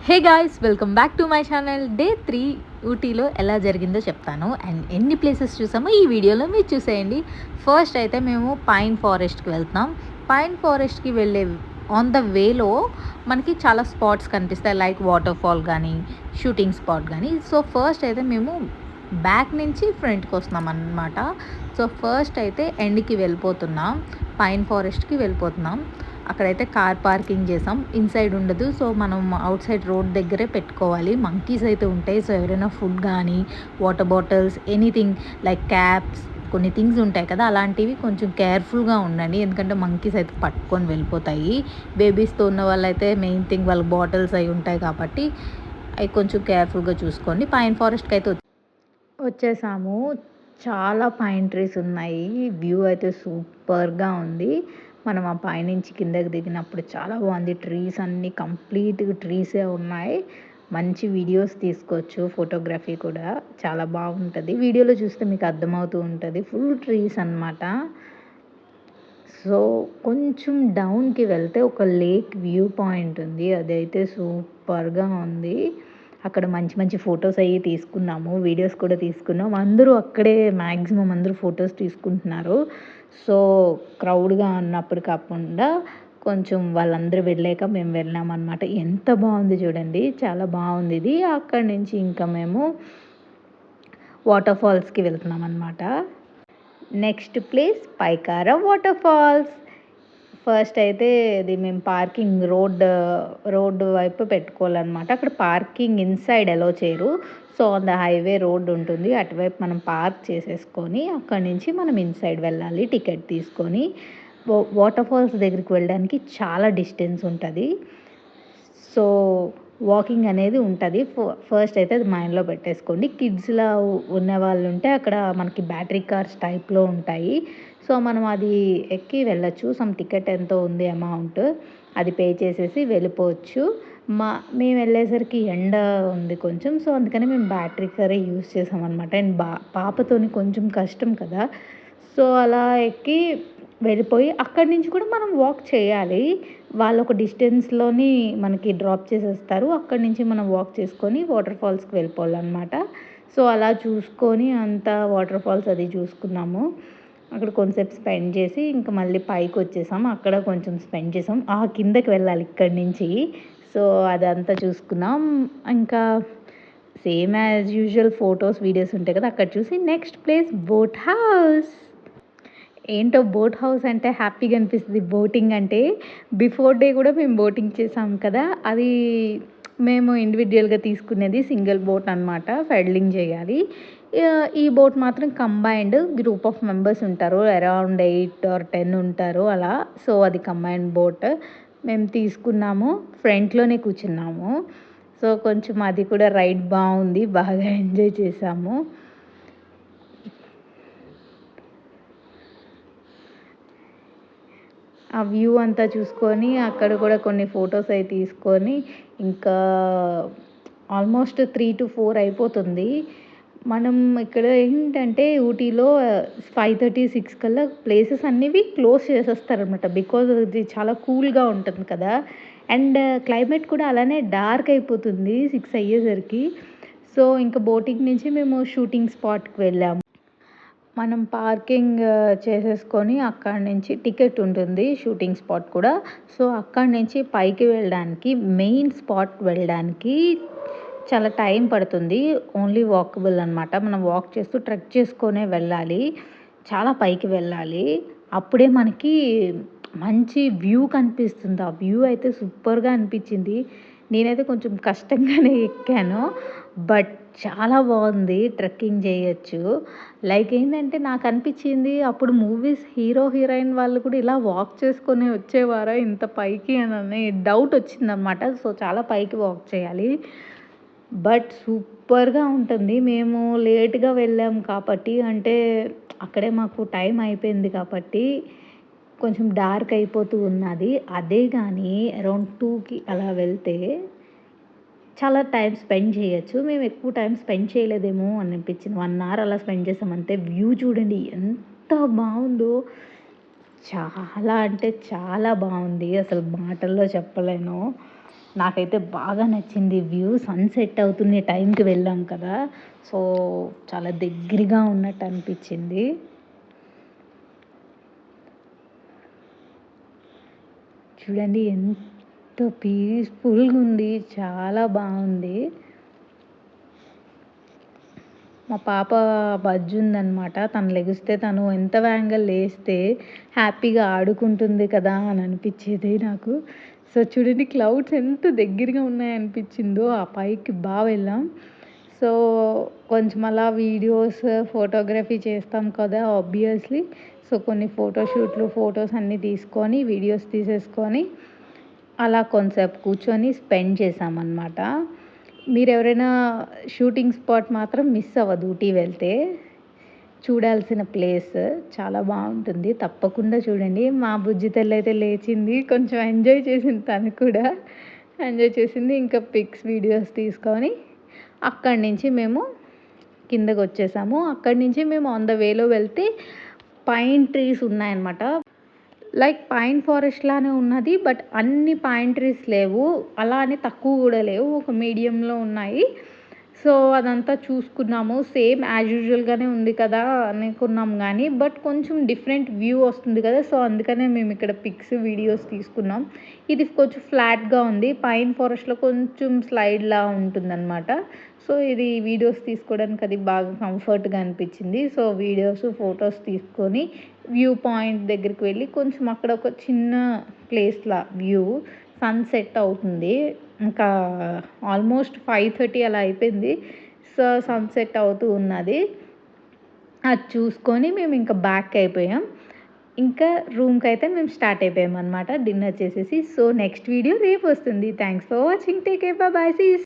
Hey guys, welcome back to my channel. Day 3 ఊటీలో ఎలా జరిగిందో చెప్తాను అండ్ ఎన్ని ప్లేసెస్ చూసామో ఈ వీడియోలో మీరు చూసేయండి. ఫస్ట్ అయితే మేము పైన్ ఫారెస్ట్కి వెళ్తున్నాం. పైన్ ఫారెస్ట్కి వెళ్ళే ఆన్ ద వేలో మనకి చాలా స్పాట్స్ కనిపిస్తాయి, లైక్ వాటర్ ఫాల్ కానీ షూటింగ్ స్పాట్ కానీ. సో ఫస్ట్ అయితే మేము బ్యాక్ నుంచి ఫ్రంట్కి వస్తున్నాం అన్నమాట. సో ఫస్ట్ అయితే ఎండ్కి వెళ్ళిపోతున్నాం, పైన్ ఫారెస్ట్కి వెళ్ళిపోతున్నాం. అక్కడైతే కార్ పార్కింగ్ చేసాం, ఇన్సైడ్ ఉండదు. సో మనం అవుట్ సైడ్ రోడ్ దగ్గరే పెట్టుకోవాలి. మంకీస్ అయితే ఉంటాయి. సో ఎవరైనా ఫుడ్ కానీ water bottles anything like caps కొన్ని థింగ్స్ ఉంటాయి కదా, అలాంటివి కొంచెం కేర్ఫుల్గా ఉండండి, ఎందుకంటే మంకీస్ అయితే పట్టుకొని వెళ్ళిపోతాయి. బేబీస్తో ఉన్న వాళ్ళైతే మెయిన్ థింగ్ వాళ్ళ బాటిల్స్ అవి ఉంటాయి కాబట్టి అవి కొంచెం కేర్ఫుల్గా చూసుకోండి. పైన్ ఫారెస్ట్కి అయితే వచ్చేసాము. చాలా పైన్ ట్రీస్ ఉన్నాయి. వ్యూ అయితే సూపర్గా ఉంది. మనం ఆ పైనుంచి కిందకి దిగినప్పుడు చాలా బాగుంది. ట్రీస్ అన్నీ కంప్లీట్గా ట్రీసే ఉన్నాయి. మంచి వీడియోస్ తీసుకోవచ్చు, ఫోటోగ్రఫీ కూడా చాలా బాగుంటుంది. వీడియోలో చూస్తే మీకు అర్థమవుతూ ఉంటుంది, ఫుల్ ట్రీస్ అన్నమాట. సో కొంచెం డౌన్కి వెళ్తే ఒక లేక్ వ్యూ పాయింట్ ఉంది, అదైతే సూపర్గా ఉంది. అక్కడ మంచి మంచి ఫొటోస్ అవి తీసుకున్నాము, వీడియోస్ కూడా తీసుకున్నాం. అందరూ అక్కడే మ్యాక్సిమం అందరూ ఫొటోస్ తీసుకుంటున్నారు. సో క్రౌడ్గా ఉన్నప్పుడు కాకుండా కొంచెం వాళ్ళందరూ వెళ్ళాక మేము వెళ్ళామన్నమాట. ఎంత బాగుంది చూడండి, చాలా బాగుంది ఇది. అక్కడి నుంచి ఇంకా మేము వాటర్ ఫాల్స్కి వెళ్తున్నాం అన్నమాట. Next place Pykara water falls. First అయితే ఇది మేము పార్కింగ్ రోడ్డు వైపు పెట్టుకోవాలన్నమాట. అక్కడ పార్కింగ్ ఇన్సైడ్ అలో చేయరు. So on the highway road ఉంటుంది, అటువైపు మనం పార్క్ చేసేసుకొని అక్కడి నుంచి మనం ఇన్సైడ్ వెళ్ళాలి టికెట్ తీసుకొని. వాటర్ ఫాల్స్ దగ్గరికి వెళ్ళడానికి చాలా డిస్టెన్స్ ఉంటుంది. సో వాకింగ్ అనేది ఉంటుంది. ఫస్ట్ అయితే అది మైండ్లో పెట్టేసుకోండి. కిడ్స్లా ఉన్న వాళ్ళు ఉంటే అక్కడ మనకి బ్యాటరీ కార్స్ టైప్లో ఉంటాయి. సో మనం అది ఎక్కి వెళ్ళొచ్చు. సమ్ టికెట్ ఎంతో ఉంది అమౌంట్, అది పే చేసేసి వెళ్ళిపోవచ్చు. మేము వెళ్ళేసరికి ఎండ ఉంది కొంచెం, సో అందుకని మేము బ్యాటరీ కారే యూస్ చేసామన్నమాట. అండ్ పాపతోని కొంచెం కష్టం కదా, సో అలా ఎక్కి వెళ్ళిపోయి అక్కడి నుంచి కూడా మనం వాక్ చేయాలి. వాళ్ళు ఒక డిస్టెన్స్లోని మనకి డ్రాప్ చేసేస్తారు. అక్కడి నుంచి మనం వాక్ చేసుకొని వాటర్ ఫాల్స్కి వెళ్ళిపోవాలన్నమాట. సో అలా చూసుకొని అంతా వాటర్ ఫాల్స్ అది చూసుకున్నాము. అక్కడ కొంచెంసేపు స్పెండ్ చేసి ఇంకా మళ్ళీ పైకి వచ్చేసాం. అక్కడ కొంచెం స్పెండ్ చేసాం. కిందకి వెళ్ళాలి ఇక్కడి నుంచి. సో అదంతా చూసుకున్నాం. ఇంకా same as usual photos videos ఉంటాయి కదా, అక్కడ చూసి నెక్స్ట్ ప్లేస్ బోట్ హౌస్. ఏంటో బోట్ హౌస్ అంటే హ్యాపీగా అనిపిస్తుంది. బోటింగ్ అంటే బిఫోర్ డే కూడా మేము బోటింగ్ చేసాం కదా, అది మేము ఇండివిజువల్గా తీసుకునేది సింగిల్ బోట్ అనమాట, ఫెడలింగ్ చేయాలి. ఈ బోట్ మాత్రం కంబైన్డ్ గ్రూప్ ఆఫ్ మెంబర్స్ ఉంటారు, అరౌండ్ 8 or 10 ఉంటారు అలా. సో అది కంబైన్డ్ బోట్ మేము తీసుకున్నాము, ఫ్రంట్లోనే కూర్చున్నాము. సో కొంచెం అది కూడా రైడ్ బాగుంది, బాగా ఎంజాయ్ చేసాము. ఆ వ్యూ అంతా చూసుకొని అక్కడ కూడా కొన్ని ఫొటోస్ అవి తీసుకొని ఇంకా ఆల్మోస్ట్ 3 to 4 అయిపోతుంది. మనం ఇక్కడ ఏంటంటే ఊటీలో 5:30, 6 కల్లా ప్లేసెస్ అన్నివి క్లోజ్ చేసేస్తారనమాట. బికాజ్ అది చాలా కూల్గా ఉంటుంది కదా, అండ్ క్లైమేట్ కూడా అలానే డార్క్ అయిపోతుంది 6 అయ్యేసరికి. సో ఇంకా బోటింగ్ నుంచి మేము షూటింగ్ స్పాట్కి వెళ్ళాము. మనం పార్కింగ్ చేసేసుకొని అక్కడి నుంచి టికెట్ ఉంటుంది, షూటింగ్ స్పాట్ కూడా. సో అక్కడి నుంచి పైకి వెళ్ళడానికి, మెయిన్ స్పాట్ వెళ్ళడానికి చాలా టైం పడుతుంది. ఓన్లీ వాకబుల్ అనమాట. మనం వాక్ చేస్తూ ట్రెక్ చేసుకొనే వెళ్ళాలి, చాలా పైకి వెళ్ళాలి. అప్పుడే మనకి మంచి వ్యూ కనిపిస్తుంది. ఆ వ్యూ అయితే సూపర్గా అనిపించింది. నేనైతే కొంచెం కష్టంగానే ఎక్కాను, బట్ చాలా బాగుంది, ట్రెక్కింగ్ చేయొచ్చు. లైక్ ఏంటంటే నాకు అనిపించింది అప్పుడు మూవీస్ హీరో హీరోయిన్ వాళ్ళు కూడా ఇలా వాక్ చేసుకొని వచ్చేవారా ఇంత పైకి అని డౌట్ వచ్చిందనమాట. సో చాలా పైకి వాక్ చేయాలి, బట్ సూపర్గా ఉంటుంది. మేము లేట్గా వెళ్ళాం కాబట్టి, అంటే అక్కడే మాకు టైం అయిపోయింది కాబట్టి కొంచెం డార్క్ అయిపోతూ ఉన్నది. అదే కానీ అరౌండ్ 2కి అలా వెళ్తే చాలా టైం స్పెండ్ చేయొచ్చు. మేము ఎక్కువ టైం స్పెండ్ చేయలేదేమో అని అనిపించింది. 1 hour అలా స్పెండ్ చేసాం అంతే. వ్యూ చూడండి ఎంత బాగుందో, చాలా అంటే చాలా బాగుంది, అసలు మాటల్లో చెప్పలేను. నాకైతే బాగా నచ్చింది వ్యూ. సన్సెట్ అవుతున్న టైంకి వెళ్ళాం కదా, సో చాలా దగ్గరగా ఉన్నట్టు అనిపించింది. చూడండి ఎంత పీస్ఫుల్గా ఉంది, చాలా బాగుంది. మా పాప బజ్జు ఉందనమాట. తను లెగిస్తే తను ఎంత వేగంగా లేస్తే హ్యాపీగా ఆడుకుంటుంది కదా అని అనిపించేది నాకు. సో చూడండి క్లౌడ్స్ ఎంత దగ్గరగా ఉన్నాయనిపించిందో. ఆ పైకి బాగా వెళ్ళాం. సో కొంచెం అలా వీడియోస్, ఫోటోగ్రఫీ చేస్తాం కదా ఆబ్వియస్లీ. సో కొన్ని ఫోటోషూట్లు, ఫొటోస్ అన్నీ తీసుకొని, వీడియోస్ తీసేసుకొని అలా కొంతసేపు కూర్చొని స్పెండ్ చేశామన్నమాట. మీరెవరైనా షూటింగ్ స్పాట్ మాత్రం మిస్ అవ్వదు ఊటీ వెళ్తే. చూడాల్సిన ప్లేస్ చాలా బాగుంటుంది. తప్పకుండా చూడండి. మా బుజ్జి తల్లయితే లేచింది. కొంచెం ఎంజాయ్ చేసింది తను కూడా. ఎంజాయ్ చేసింది. ఇంకా పిక్స్, వీడియోస్ తీసుకొని అక్కడి నుంచి మేము కిందకొచ్చేసాము. అక్కడి నుంచి మేము ఆన్ ద వేలో వెళ్తే పైన్ ట్రీస్ ఉన్నాయన్నమాట. లైక్ పైన్ ఫారెస్ట్ లానే ఉన్నది. బట్ అన్ని పైన్ ట్రీస్ లేవు. అలా అని తక్కువ కూడా లేవు. ఒక మీడియంలో ఉన్నాయి. సో అదంతా చూసుకున్నాము. సేమ్ యాజ్ యూజువల్గానే ఉంది కదా అనుకున్నాం కానీ, బట్ కొంచెం డిఫరెంట్ వ్యూ వస్తుంది కదా, సో అందుకనే మేము ఇక్కడ పిక్స్, వీడియోస్ తీసుకున్నాం. ఇది కొంచెం ఫ్లాట్గా ఉంది. పైన్ ఫారెస్ట్లో కొంచెం స్లైడ్లా ఉంటుందన్నమాట. సో ఇది వీడియోస్ తీసుకోవడానికి అది బాగా కంఫర్ట్గా అనిపించింది. సో వీడియోస్, ఫొటోస్ తీసుకొని వ్యూ పాయింట్ దగ్గరికి వెళ్ళి కొంచెం అక్కడ ఒక చిన్న ప్లేస్లా వ్యూ సన్సెట్ అవుతుంది. ఇంకా ఆల్మోస్ట్ 5:30 అలా అయిపోయింది. సో సన్సెట్ అవుతూ ఉన్నది. అది చూసుకొని మేము ఇంకా బ్యాక్ అయిపోయాం. ఇంకా రూమ్కి అయితే మేము స్టార్ట్ అయిపోయాం అనమాట డిన్నర్ చేసేసి. సో నెక్స్ట్ వీడియో రేపు వస్తుంది. Thanks for watching. Take care. Bye. See you.